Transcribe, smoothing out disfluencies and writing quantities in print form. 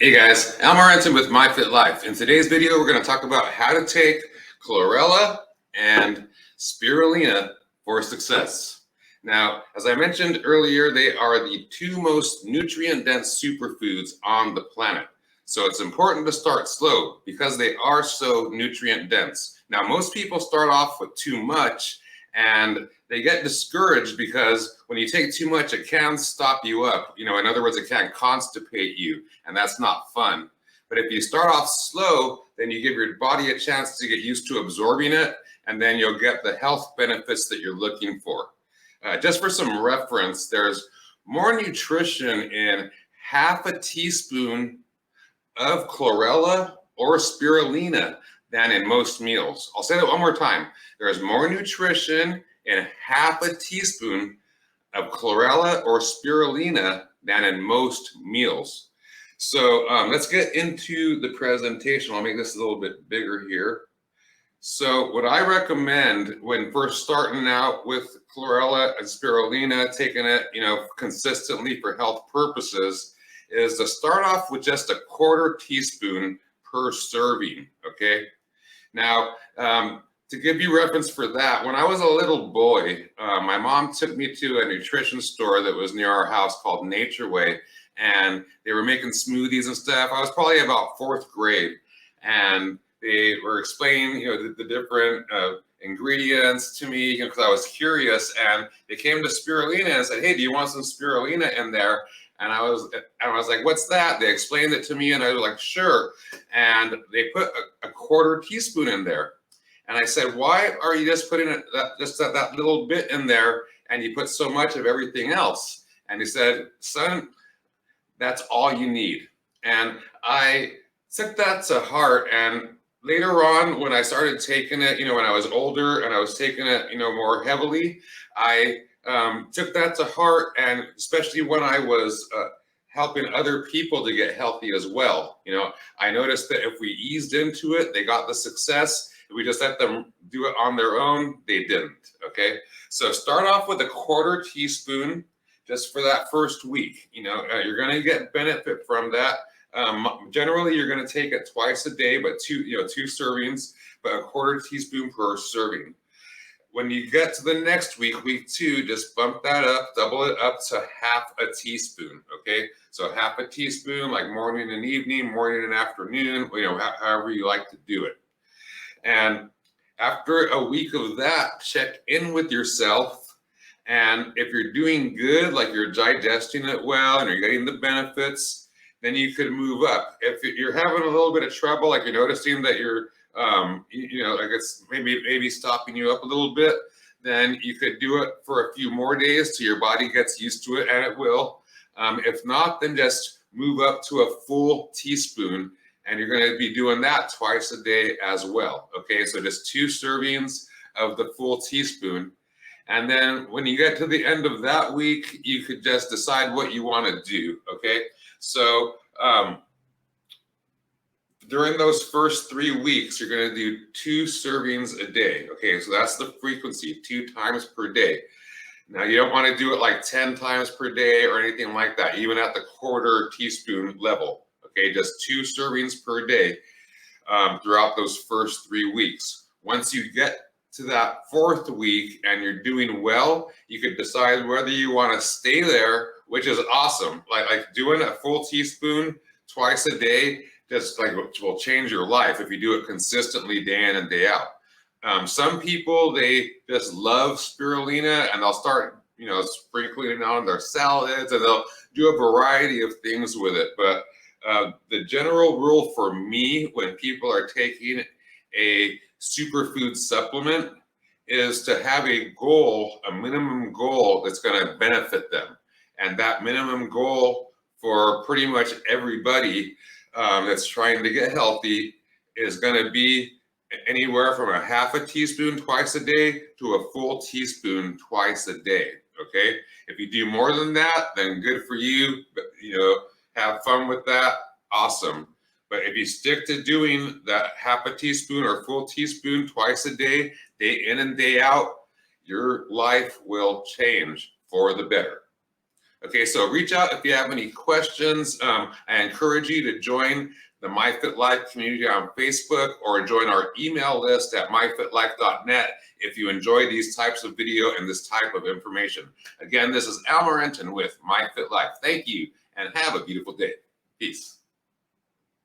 Hey guys, Al Morenton with MyFitLife. In today's video, we're going to talk about how to take Chlorella and Spirulina for success. Now, as I mentioned earlier, they are the two most nutrient-dense superfoods on the planet. So it's important to start slow because they are so nutrient-dense. Now, most people start off with too much and they get discouraged because when you take too much, it can stop you up. In other words, it can constipate you, and that's not fun. But if you start off slow, then you give your body a chance to get used to absorbing it, and then you'll get the health benefits that you're looking for. Just for some reference, there's more nutrition in half a teaspoon of Chlorella or Spirulina than in most meals. I'll say that one more time. There's more nutrition in half a teaspoon of Chlorella or Spirulina than in most meals. So let's get into the presentation. I'll make this a little bit bigger here. So what I recommend when first starting out with Chlorella and Spirulina, taking it, consistently for health purposes, is to start off with just a quarter teaspoon per serving, okay? Now, to give you reference for that, when I was a little boy, my mom took me to a nutrition store that was near our house called Nature Way, and they were making smoothies and stuff. I was probably about fourth grade, and they were explaining, the different ingredients to me, because I was curious, and they came to Spirulina and said, "Hey, do you want some Spirulina in there?" And I was like, "What's that?" They explained it to me, and I was like, "Sure." And they put a quarter teaspoon in there. And I said, "Why are you just putting that little bit in there, and you put so much of everything else?" And he said, "Son, that's all you need." And I took that to heart. And later on, when I started taking it, when I was older and I was taking it, more heavily, I took that to heart. And especially when I was helping other people to get healthy as well. I noticed that if we eased into it, they got the success. If we just let them do it on their own, they didn't, okay? So start off with a quarter teaspoon just for that first week. You're gonna get benefit from that. Generally, you're gonna take it twice a day, but two servings, but a quarter teaspoon per serving. When you get to the next week, week 2, just bump that up, double it up to half a teaspoon, okay? So half a teaspoon, like morning and evening, morning and afternoon, however you like to do it. And after a week of that, check in with yourself. And if you're doing good, like you're digesting it well and you're getting the benefits, then you could move up. If you're having a little bit of trouble, like you're noticing that you're, like it's maybe stopping you up a little bit, then you could do it for a few more days till your body gets used to it, and it will. If not, then just move up to a full teaspoon, and you're going to be doing that twice a day as well. Okay, so just 2 servings of the full teaspoon. And then when you get to the end of that week, you could just decide what you want to do. Okay, so during those first 3 weeks, you're going to do 2 servings a day. Okay, so that's the frequency, 2 times per day. Now, you don't want to do it like 10 times per day or anything like that, even at the quarter teaspoon level. Okay, just 2 servings per day throughout those first 3 weeks. Once you get to that 4th week and you're doing well, you could decide whether you want to stay there, which is awesome. Like doing a full teaspoon twice a day, just like will change your life if you do it consistently day in and day out. Some people, they just love spirulina and they'll start, sprinkling it on their salads, and they'll do a variety of things with it. But the general rule for me when people are taking a superfood supplement is to have a goal, a minimum goal that's going to benefit them. And that minimum goal for pretty much everybody that's trying to get healthy is going to be anywhere from a half a teaspoon twice a day to a full teaspoon twice a day. Okay, if you do more than that, then good for you. But have fun with that. Awesome. But if you stick to doing that half a teaspoon or full teaspoon twice a day, day in and day out, your life will change for the better. Okay, so reach out if you have any questions. I encourage you to join the MyFitLife community on Facebook or join our email list at myfitlife.net if you enjoy these types of video and this type of information. Again, this is Al Morenton with MyFitLife. Thank you and have a beautiful day. Peace.